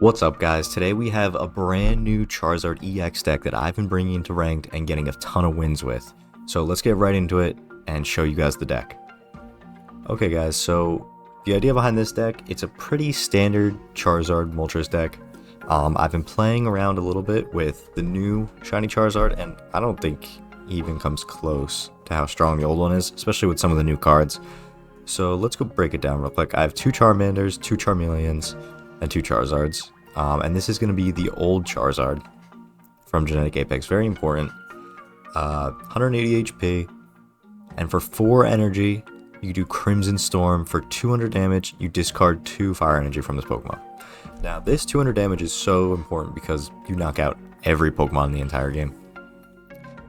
What's up, guys? Today we have a brand new Charizard EX deck that I've been bringing into ranked and getting a ton of wins with. So let's get right into it and show you guys the deck. Okay guys, so the idea behind this deck, it's a pretty standard Charizard Moltres deck. I've been playing around a little bit with the new shiny Charizard, and I don't think he even comes close to how strong the old one is, especially with some of the new cards. So let's go break it down real quick. I have 2 Charmanders, 2 Charmeleons, and 2 Charizards. And this is going to be the old Charizard from Genetic Apex. Very important. 180 HP. And for 4 energy, you do Crimson Storm. For 200 damage, you discard 2 fire energy from this Pokemon. Now, this 200 damage is so important because you knock out every Pokemon in the entire game.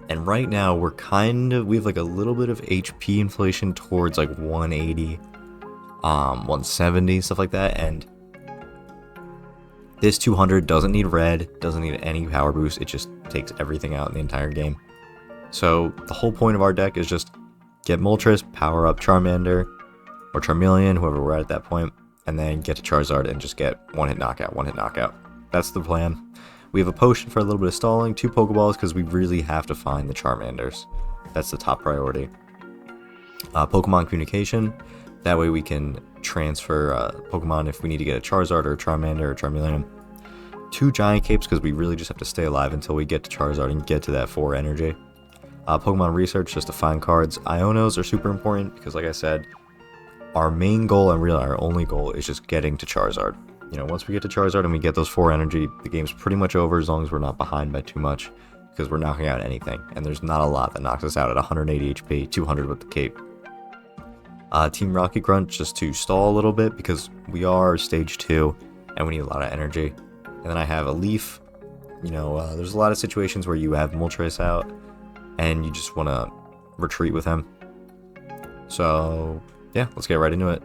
And right now, we have like a little bit of HP inflation towards like 180, 170, stuff like that. And this 200 doesn't need red, doesn't need any power boost, it just takes everything out in the entire game. So the whole point of our deck is just get Moltres, power up Charmander, or Charmeleon, whoever we're at that point, and then get to Charizard and just get one-hit knockout, one-hit knockout. That's the plan. We have a potion for a little bit of stalling, 2 Pokeballs because we really have to find the Charmanders. That's the top priority. Pokemon Communication, that way we can transfer Pokemon if we need to get a Charizard or a Charmander or Charmeleon. 2 Giant Capes because we really just have to stay alive until we get to Charizard and get to that 4 energy. Pokemon Research just to find cards. Ionos are super important because, like I said, our main goal and really our only goal is just getting to Charizard. You know, once we get to Charizard and we get those 4 energy, the game's pretty much over as long as we're not behind by too much because we're knocking out anything, and there's not a lot that knocks us out at 180 HP, 200 with the cape. Team Rocket Grunt just to stall a little bit because we are stage 2 and we need a lot of energy. And then I have a Leaf. You know, there's a lot of situations where you have Moltres out and you just want to retreat with him. So yeah, let's get right into it.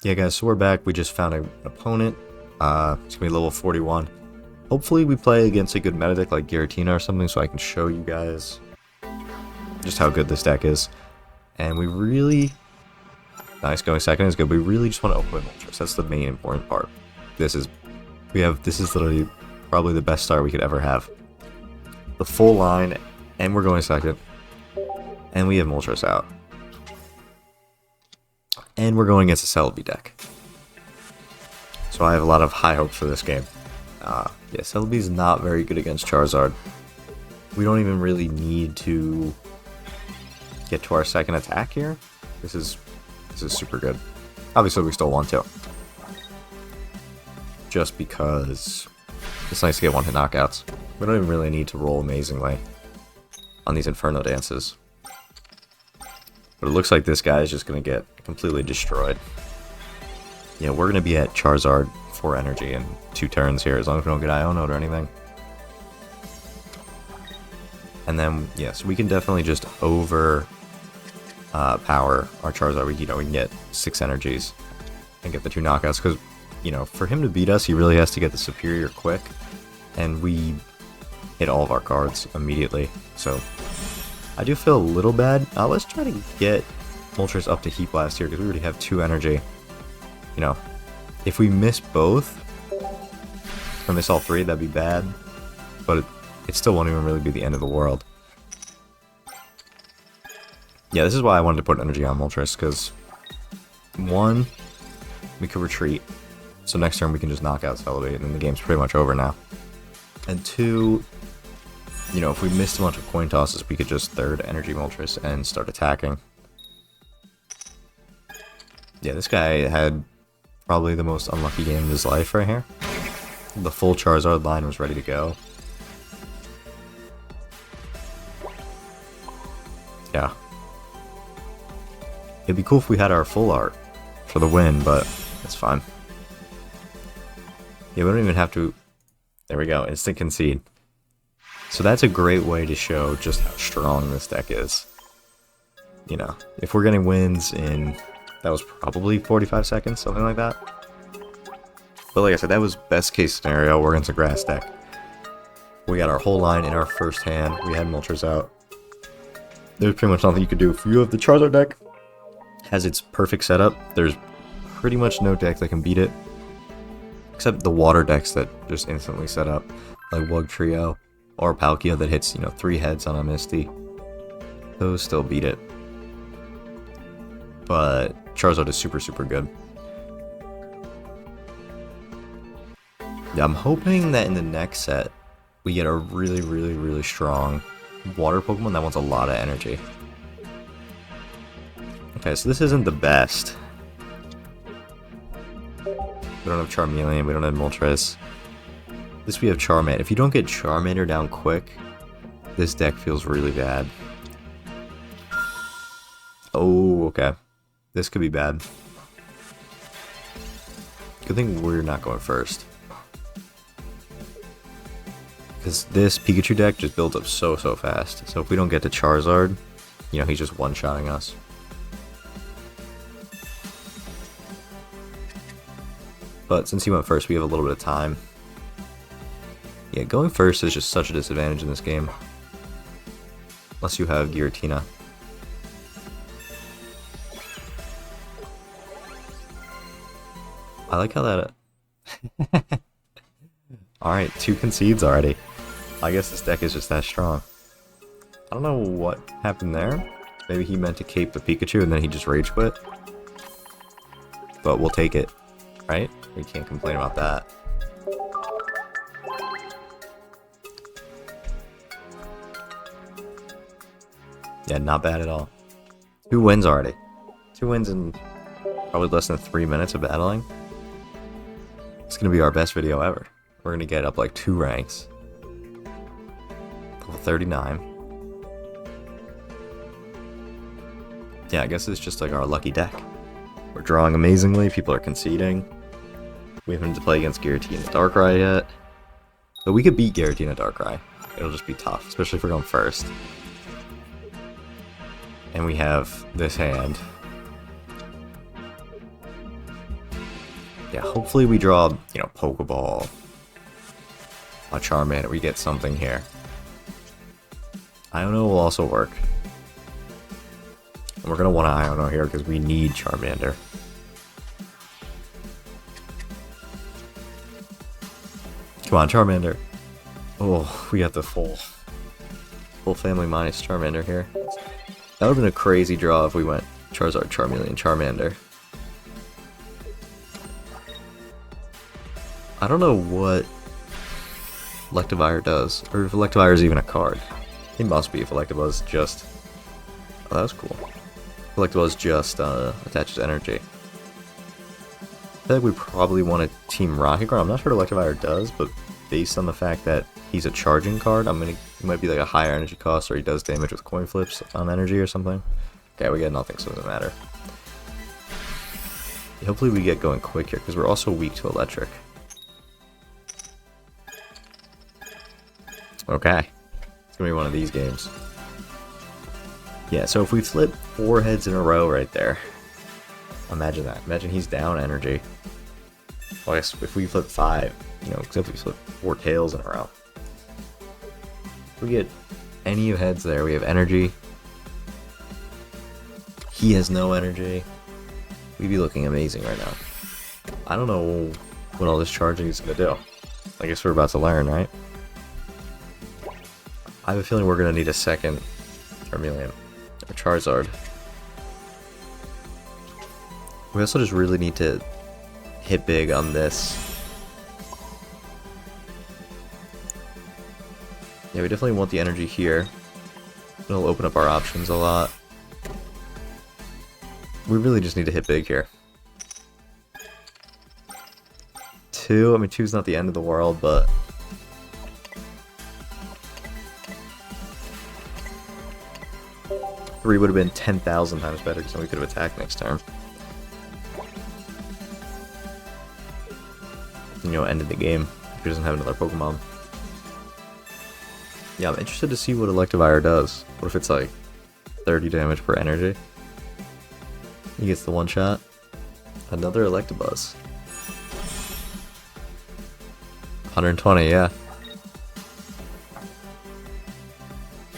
Yeah guys, so we're back. We just found an opponent. It's gonna be level 41. Hopefully we play against a good meta deck like Giratina or something so I can show you guys just how good this deck is. And we really... Nice, going second is good. We really just want to open Moltres. That's the main important part. This is literally probably the best start we could ever have. The full line, and we're going second. And we have Moltres out. And we're going against a Celebi deck. So I have a lot of high hopes for this game. Yeah, Celebi is not very good against Charizard. We don't even really need to get to our second attack here. This is super good. Obviously, we still want to. Just because it's nice to get one-hit knockouts. We don't even really need to roll amazingly on these Inferno dances. But it looks like this guy is just going to get completely destroyed. You know, we're going to be at Charizard 4 energy in 2 turns here, as long as we don't get Iono or anything. And then, yeah, so we can definitely just power our Charizard. We can get 6 energies and get the 2 knockouts because, you know, for him to beat us, he really has to get the superior quick, and we hit all of our cards immediately. So I do feel a little bad. Let's try to get Moltres up to Heat Blast here because we already have 2 energy. You know, if we miss both or miss all 3, that'd be bad, but it still won't even really be the end of the world. Yeah, this is why I wanted to put energy on Moltres, because 1, we could retreat, so next turn we can just knock out Celebi, and then the game's pretty much over now. And 2, you know, if we missed a bunch of coin tosses, we could just 3rd energy Moltres and start attacking. Yeah, this guy had probably the most unlucky game of his life right here. The full Charizard line was ready to go. Yeah. It'd be cool if we had our full art for the win, but it's fine. Yeah, we don't even have to... There we go, instant concede. So that's a great way to show just how strong this deck is. You know, if we're getting wins in... That was probably 45 seconds, something like that. But like I said, that was best case scenario. We're against a grass deck. We got our whole line in our first hand. We had Moltres out. There's pretty much nothing you could do. If you have the Charizard deck, has its perfect setup, there's pretty much no deck that can beat it. Except the water decks that just instantly set up, like Wug Trio or Palkia that hits, 3 heads on a Misty. Those still beat it. But Charizard is super, super good. Yeah, I'm hoping that in the next set, we get a really, really, really strong water Pokemon that wants a lot of energy. Okay, so this isn't the best. We don't have Charmeleon, we don't have Moltres. This we have Charmander. If you don't get Charmander down quick, this deck feels really bad. Oh, okay. This could be bad. Good thing we're not going first. Because this Pikachu deck just builds up so fast. So if we don't get to Charizard, he's just one-shotting us. But since he went first, we have a little bit of time. Yeah, going first is just such a disadvantage in this game. Unless you have Giratina. I like how that... Alright, 2 concedes already. I guess this deck is just that strong. I don't know what happened there. Maybe he meant to cape the Pikachu and then he just rage quit. But we'll take it, right? We can't complain about that. Yeah, not bad at all. 2 wins already. 2 wins in probably less than 3 minutes of battling. It's gonna be our best video ever. We're gonna get up like 2 ranks. Level 39. Yeah, I guess it's just like our lucky deck. We're drawing amazingly, people are conceding. We haven't to play against Giratina Darkrai yet. But we could beat Giratina Darkrai. It'll just be tough, especially if we're going first. And we have this hand. Yeah, hopefully we draw, Poké Ball. A Charmander, we get something here. Iono will also work. And we're gonna want an Iono here because we need Charmander. Come on, Charmander. Oh, we got the full family minus Charmander here. That would have been a crazy draw if we went Charizard, Charmeleon, Charmander. I don't know what Electivire does, or if Electivire is even a card. It must be if Electivire just... Oh, that was cool. Electivire just attaches energy. I feel like we probably want to team Rocket Guard. I'm not sure what Electivire does, but based on the fact that he's a charging card, it might be like a higher energy cost, or he does damage with coin flips on energy or something. Okay, we get nothing, so it doesn't matter. Hopefully we get going quick here, because we're also weak to electric. Okay. It's gonna be one of these games. Yeah, so if we flip 4 heads in a row right there. Imagine that. Imagine he's down energy. Well, I guess if we flip 5, except we flip 4 tails in a row. If we get any heads there, we have energy. He has no energy. We'd be looking amazing right now. I don't know what all this charging is gonna do. I guess we're about to learn, right? I have a feeling we're gonna need a second Charmeleon or Charizard. We also just really need to hit big on this. Yeah, we definitely want the energy here. It'll open up our options a lot. We really just need to hit big here. 2, 2's not the end of the world, but... Three would have been 10,000 times better, because then we could have attacked next turn. Ended the game if he doesn't have another Pokemon. Yeah, I'm interested to see what Electivire does. What if it's like 30 damage per energy? He gets the one shot. Another Electabuzz. 120, yeah.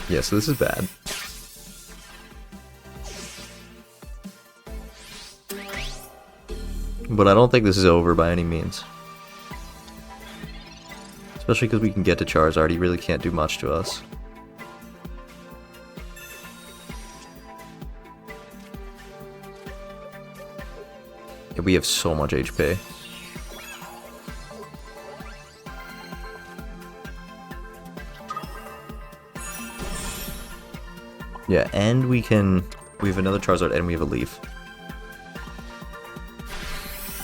Yeah, so this is bad. But I don't think this is over by any means. Especially because we can get to Charizard, he really can't do much to us. Yeah, we have so much HP. Yeah, and we have another Charizard and we have a Leaf.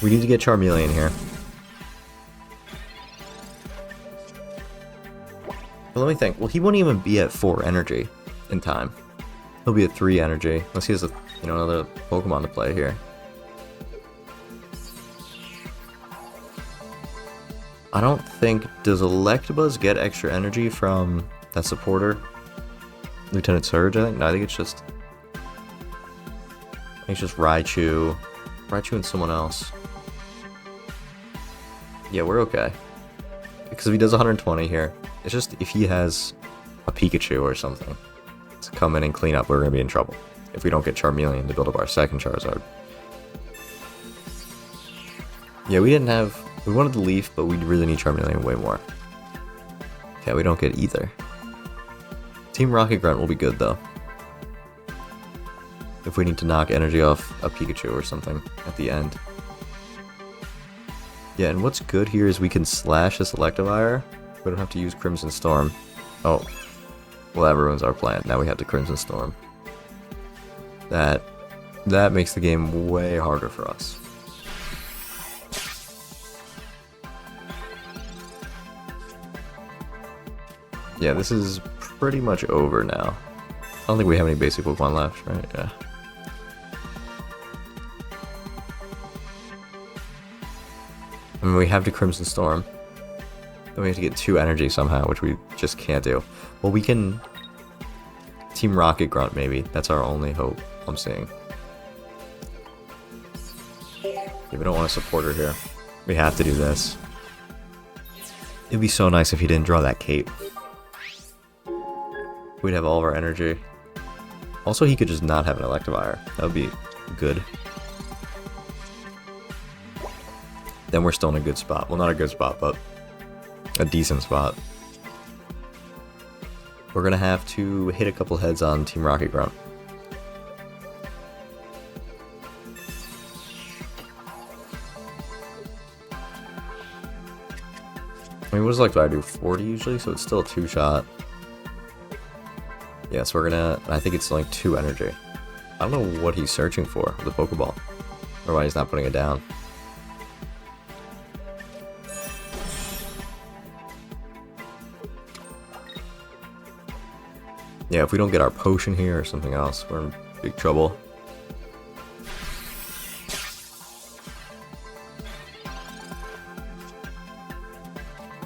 We need to get Charmeleon here. But let me think. Well, he won't even be at 4 energy in time. He'll be at 3 energy unless he has another Pokemon to play here. I don't think, does Electabuzz get extra energy from that supporter? Lieutenant Surge, I think? No, I think it's just Raichu and someone else. Yeah, we're okay. Because if he does 120 here, it's just if he has a Pikachu or something to come in and clean up, we're going to be in trouble. If we don't get Charmeleon to build up our second Charizard. Yeah, we wanted the Leaf, but we really need Charmeleon way more. Yeah, we don't get either. Team Rocket Grunt will be good though. If we need to knock energy off a Pikachu or something at the end. Yeah, and what's good here is we can slash this Electivire. We don't have to use Crimson Storm. Oh. Well, that ruins our plan. Now we have to Crimson Storm. That makes the game way harder for us. Yeah, this is pretty much over now. I don't think we have any basic Pokemon left, right? Yeah. I mean, we have to Crimson Storm. Then we have to get 2 energy somehow, which we just can't do. Well, we can Team Rocket Grunt, maybe. That's our only hope I'm seeing. Yeah, we don't want to support her here. We have to do this. It'd be so nice if he didn't draw that cape. We'd have all of our energy. Also, he could just not have an Electivire. That would be good. Then we're still in a good spot. Well, not a good spot, but a decent spot. We're gonna have to hit a couple heads on Team Rocket Grunt. I mean, what does Electivire do? 40 usually, so it's still a 2-shot. Yeah, so we're gonna, I think it's like 2 energy. I don't know what he's searching for with the Poké Ball, or why he's not putting it down. Yeah, if we don't get our potion here or something else, we're in big trouble.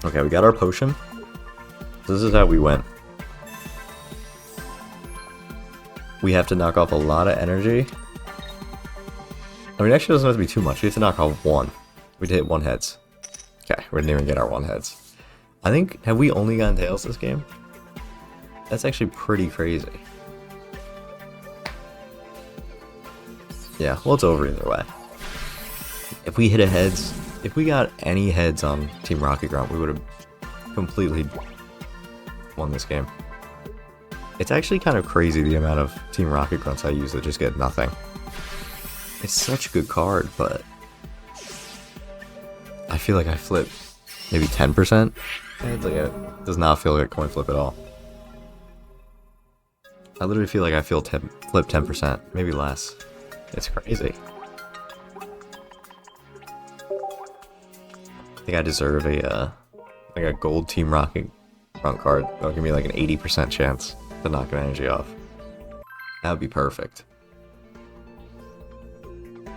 Okay, we got our potion. This is how we win. We have to knock off a lot of energy. I mean, actually, it doesn't have to be too much. We have to knock off 1. We did hit 1 heads. Okay, we didn't even get our 1 heads. I think, have we only gotten tails this game? That's actually pretty crazy. Yeah, well, it's over either way. If we hit a heads, if we got any heads on Team Rocket Grunt, we would have completely won this game. It's actually kind of crazy the amount of Team Rocket Grunts I use that just get nothing. It's such a good card, but I feel like I flipped maybe 10%. It does not feel like a coin flip at all. I literally feel like I flipped 10%, maybe less. It's crazy. I think I deserve a gold Team Rocket Grunt card. That'll give me like an 80% chance to knock an energy off. That would be perfect.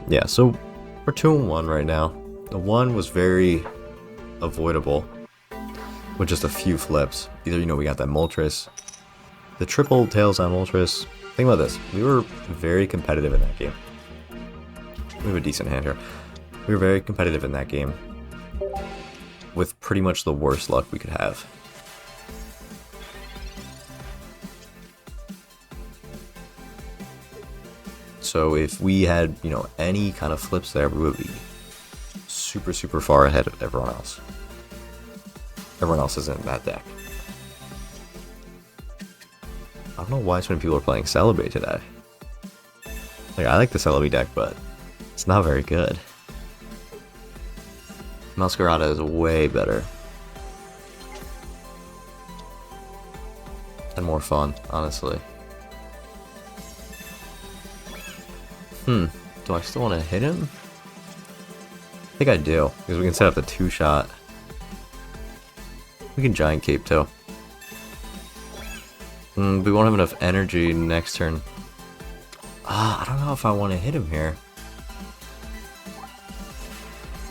Yeah, so we're 2-1 right now. The 1 was very avoidable with just a few flips. Either, we got that Moltres. The triple tails on Moltres. Think about this. We were very competitive in that game. We have a decent hand here. We were very competitive in that game with pretty much the worst luck we could have. So if we had, any kind of flips there, we would be super, super far ahead of everyone else. Everyone else isn't in that deck. I don't know why so many people are playing Celebi today. Like, I like the Celebi deck, but it's not very good. Masquerada is way better. And more fun, honestly. Do I still want to hit him? I think I do, because we can set up the 2-shot. We can Giant Cape too. We won't have enough energy next turn. I don't know if I want to hit him here.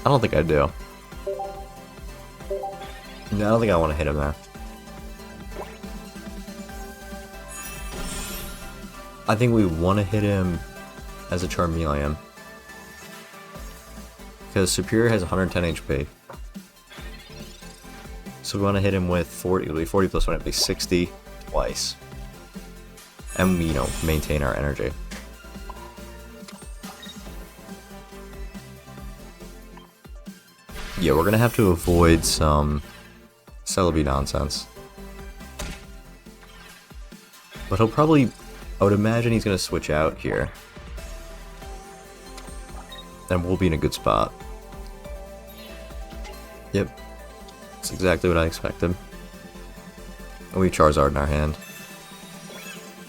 I don't think I do. No, I don't think I want to hit him there. I think we want to hit him as a Charmeleon. Because Superior has 110 HP. So we want to hit him with 40, it'll be 40 plus 1, it'll be 60 twice. And, you know, maintain our energy. Yeah, we're going to have to avoid some Celebi nonsense. But he'll probably, I would imagine he's going to switch out here. Then we'll be in a good spot. Yep. That's exactly what I expected. And we have Charizard in our hand.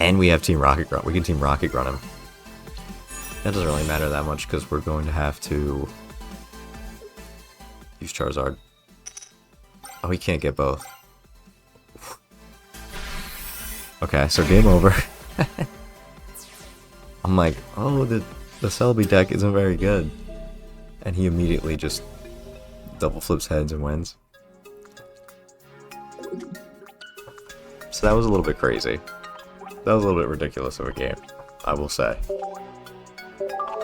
And we have Team Rocket Grunt. We can Team Rocket Grunt him. That doesn't really matter that much because we're going to have to use Charizard. Oh, he can't get both. Okay, so game over. I'm like, oh, the Celebi deck isn't very good. And he immediately just double flips heads and wins. So that was a little bit crazy. That was a little bit ridiculous of a game, I will say.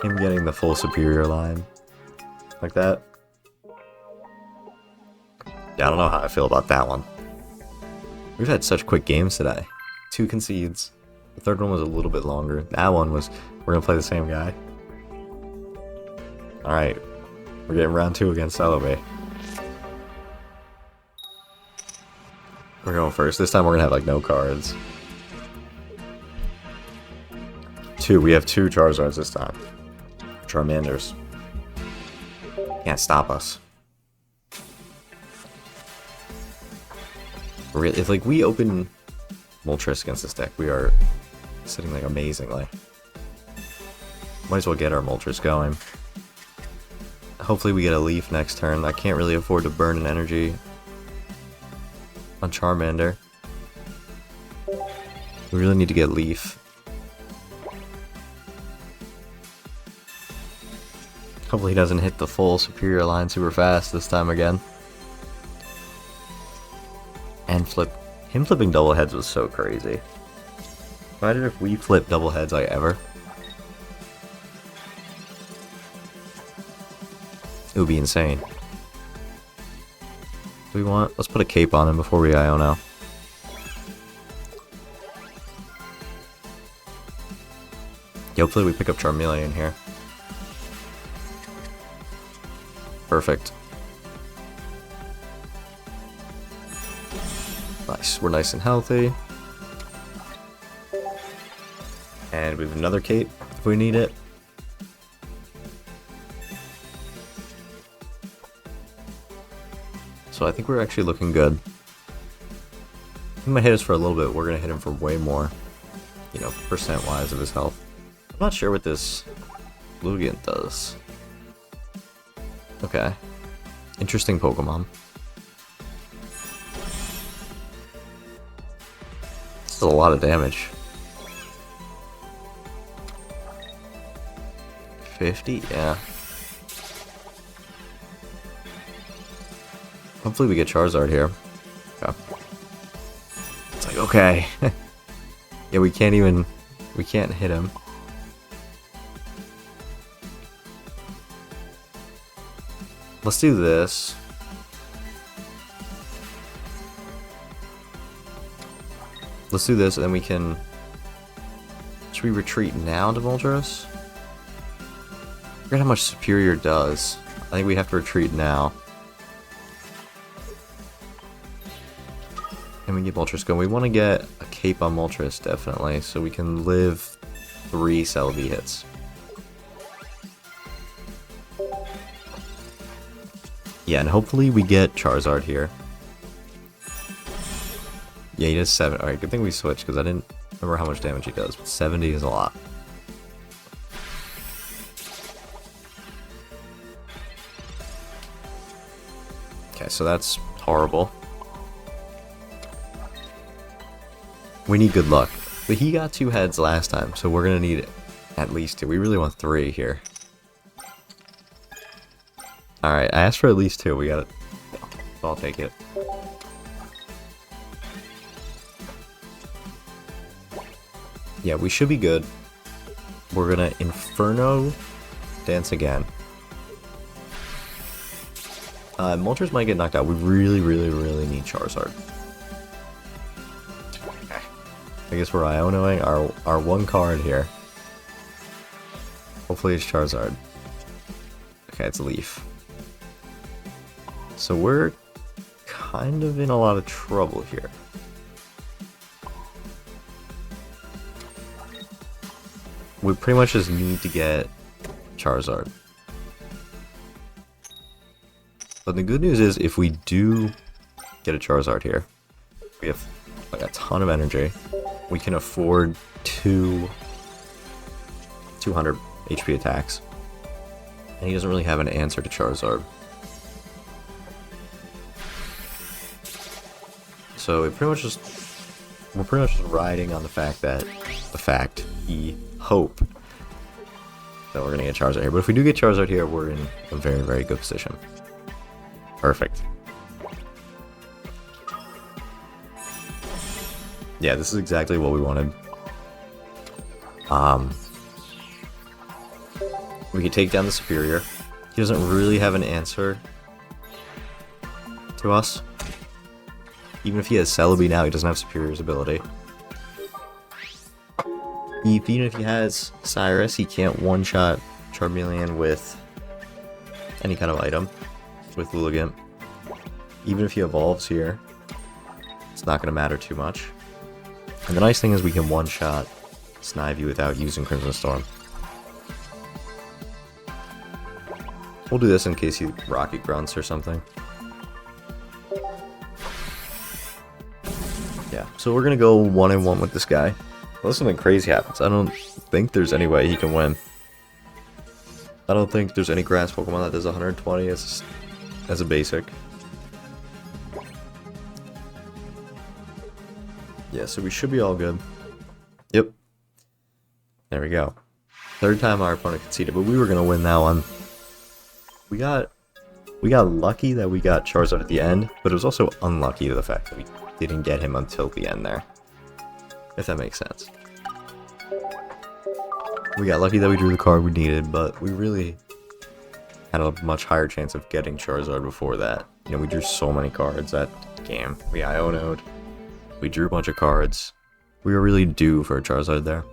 Him getting the full Superior line like that. Yeah, I don't know how I feel about that one. We've had such quick games today. 2 concedes. The third one was a little bit longer. That one was, we're gonna play the same guy. Alright, we're getting round 2 against Celebi. We're going first. This time we're gonna have like no cards. 2, we have 2 Charizards this time. Charmanders. Can't stop us. Really, if like we open Moltres against this deck, we are sitting like amazingly. Might as well get our Moltres going. Hopefully we get a Leaf next turn. I can't really afford to burn an energy on Charmander. We really need to get Leaf. Hopefully he doesn't hit the full Superior line super fast this time again. And him flipping double heads was so crazy. Imagine if we flip double heads like ever. It would be insane. Do we want? Let's put a cape on him before we Iono. Yeah, hopefully we pick up Charmeleon here. Perfect. Nice, we're nice and healthy. And we have another cape if we need it. So I think we're actually looking good. He might hit us for a little bit, we're gonna hit him for way more, you know, percent-wise of his health. I'm not sure what this Lugiant does. Okay. Interesting Pokemon. This is a lot of damage. 50? Yeah. Hopefully we get Charizard here. Okay. It's like, okay. Yeah, we can't hit him. Let's do this. Let's do this, and then we can... Should we retreat now to Moltres? I forget how much Superior does. I think we have to retreat now. And we get Moltres going. We want to get a cape on Moltres, definitely, so we can live 3 Celebi hits. Yeah, and hopefully we get Charizard here. Yeah, he does 7. Alright, good thing we switched, because I didn't remember how much damage he does, but 70 is a lot. Okay, so that's horrible. We need good luck. But he got 2 heads last time, so we're going to need at least 2. We really want 3 here. Alright, I asked for at least 2. We got it. So I'll take it. Yeah, we should be good. We're going to Inferno Dance again. Moltres might get knocked out. We really need Charizard. I guess we're Ionoing our 1 card here. Hopefully it's Charizard. Okay, it's Leaf. So we're kind of in a lot of trouble here. We pretty much just need to get Charizard. But the good news is, if we do get a Charizard here, we have like a ton of energy. We can afford 200 HP attacks. And he doesn't really have an answer to Charizard. So we're pretty much just riding on the fact we hope that we're gonna get Charizard here. But if we do get Charizard here, we're in a very good position. Perfect. Yeah, this is exactly what we wanted. We can take down the Superior. He doesn't really have an answer to us. Even if he has Celebi now, he doesn't have Superior's ability. Even if he has Cyrus, he can't one-shot Charmeleon with any kind of item. With Luligant. Even if he evolves here, it's not going to matter too much. And the nice thing is we can one-shot Snivy without using Crimson Storm. We'll do this in case he Rocket Grunts or something. Yeah, so we're going to go 1-1 with this guy. Unless something crazy happens. I don't think there's any way he can win. I don't think there's any grass Pokemon that does 120 as a basic. Yeah, so we should be all good. Yep. There we go. 3rd time our opponent conceded, but we were gonna win that one. We got lucky that we got Charizard at the end, but it was also unlucky to the fact that we didn't get him until the end there. If that makes sense. We got lucky that we drew the card we needed, but we really had a much higher chance of getting Charizard before that. You know, we drew so many cards that game. We Iono'd. We drew a bunch of cards. We were really due for a Charizard there.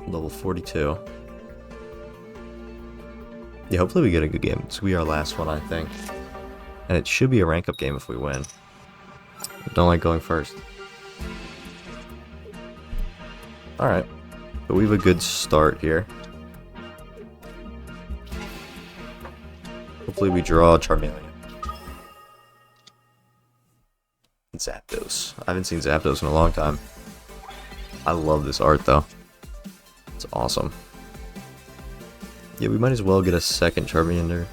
Level 42. Yeah, hopefully we get a good game. This will be our last one, I think. And it should be a rank up game if we win. I don't like going first. Alright. But we have a good start here. Hopefully we draw Charmeleon. Zapdos. I haven't seen Zapdos in a long time. I love this art though. It's awesome. Yeah, we might as well get a second Charmander.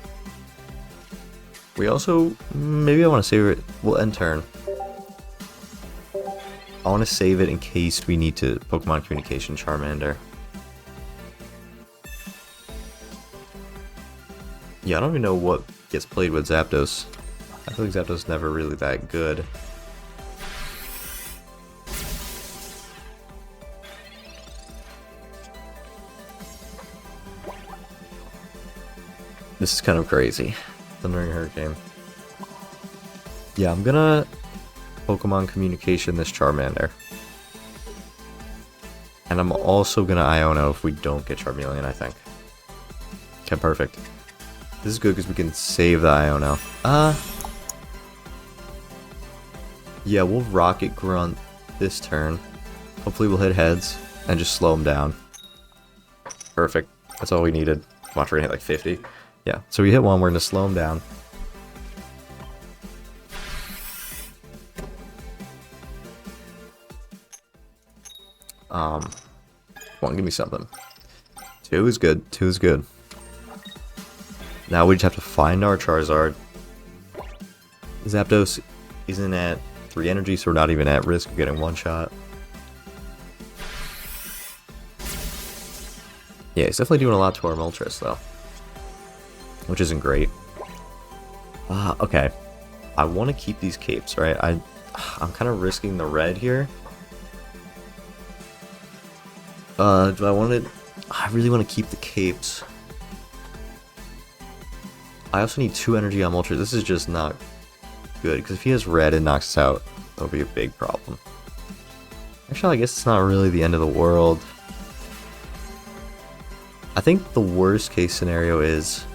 We also... maybe I want to save it. We'll end turn. I want to save it in case we need to Pokemon Communication Charmander. Yeah, I don't even know what gets played with Zapdos. I feel like Zapdos is never really that good. This is kind of crazy. Thundering Hurricane. Yeah, I'm gonna Pokemon Communication this Charmander. And I'm also gonna Iono if we don't get Charmeleon, I think. Okay, perfect. This is good because we can save the Iono. Yeah, we'll Rocket Grunt this turn. Hopefully we'll hit heads and just slow him down. Perfect. That's all we needed. Watch, we're gonna hit like 50. Yeah, so we hit one, we're gonna slow him down. Come on, give me something. 2 is good. 2 is good. Now we just have to find our Charizard. Zapdos isn't at 3 energy, so we're not even at risk of getting one shot. Yeah, he's definitely doing a lot to our Moltres, though. Which isn't great. Okay. I want to keep these capes, right? I'm kind of risking the red here. Do I want to... I really want to keep the capes. I also need 2 energy on Moltres. This is just not good, because if he has red and knocks us out, that'll be a big problem. Actually, I guess it's not really the end of the world. I think the worst case scenario is...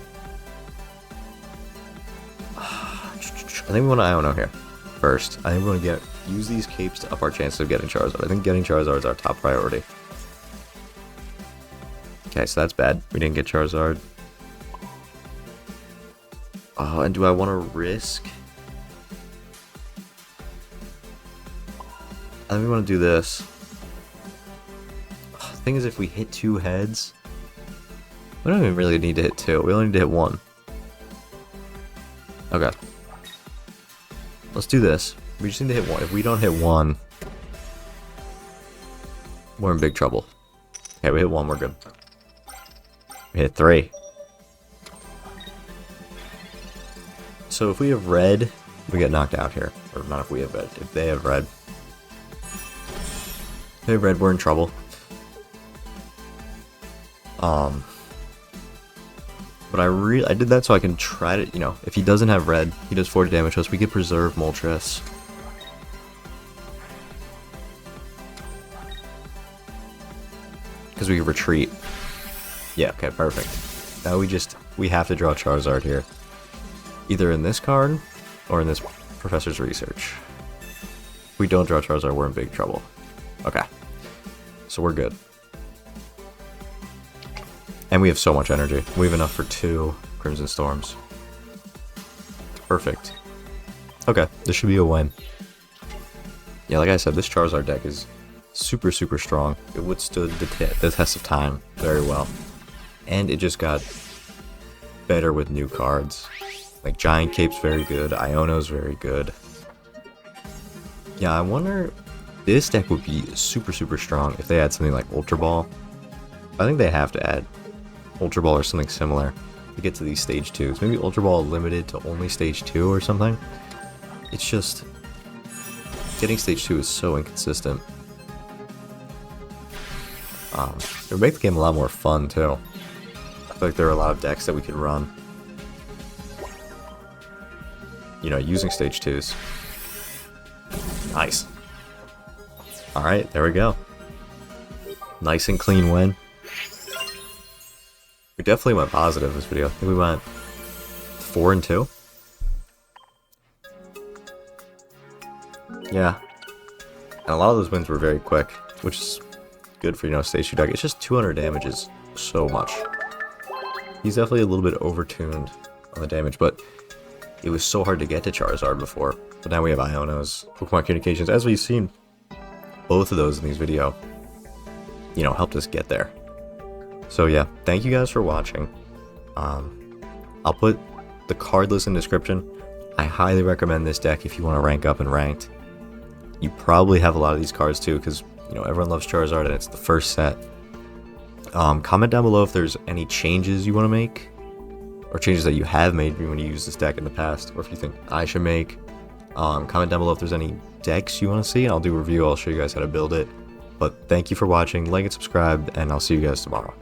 I think we want to Iono here first. I think we want to use these capes to up our chances of getting Charizard. I think getting Charizard is our top priority. Okay, so that's bad. We didn't get Charizard. Oh, and do I want to risk? I think we want to do this. The thing is, if we hit 2 heads, we don't even really need to hit 2. We only need to hit 1. Okay. Let's do this. We just need to hit 1. If we don't hit 1, we're in big trouble. Okay, we hit 1, we're good. We hit 3. So if we have red, we get knocked out here. Or not if we have red. If they have red. If they have red, we're in trouble. But I did that so I can try to, you know, if he doesn't have red, he does 40 damage to us, we could preserve Moltres. Because we can retreat. Yeah, okay, perfect. Now we have to draw Charizard here. Either in this card, or in this Professor's Research. If we don't draw Charizard, we're in big trouble. Okay. So we're good. And we have so much energy. We have enough for 2 Crimson Storms. Perfect. Okay, this should be a win. Yeah, like I said, this Charizard deck is super, super strong. It withstood the test of time very well. And it just got better with new cards. Like, Giant Cape's very good, Iono's very good. Yeah, I wonder... This deck would be super, super strong if they had something like Ultra Ball. I think they have to add Ultra Ball or something similar to get to these Stage 2s. Maybe Ultra Ball limited to only Stage 2 or something. It's just... Getting Stage 2 is so inconsistent. It would make the game a lot more fun, too. I feel like there are a lot of decks that we could run. You know, using Stage 2s. Nice. Alright, there we go. Nice and clean win. We definitely went positive this video. I think we went 4-2. Yeah. And a lot of those wins were very quick, which is good for, you know, Stage 2 deck. It's just 200 damage is so much. He's definitely a little bit overtuned on the damage, but it was so hard to get to Charizard before. But now we have Iono's Pokemon Communications. As we've seen, both of those in these videos, you know, helped us get there. So yeah, thank you guys for watching. I'll put the card list in the description. I highly recommend this deck if you want to rank up in ranked. You probably have a lot of these cards too, because, you know, everyone loves Charizard and it's the first set. Comment down below if there's any changes you want to make, or changes that you have made when you use this deck in the past, or if you think I should make. Comment down below if there's any decks you want to see, and I'll do a review. I'll show you guys how to build it. But thank you for watching, like and subscribe, and I'll see you guys tomorrow.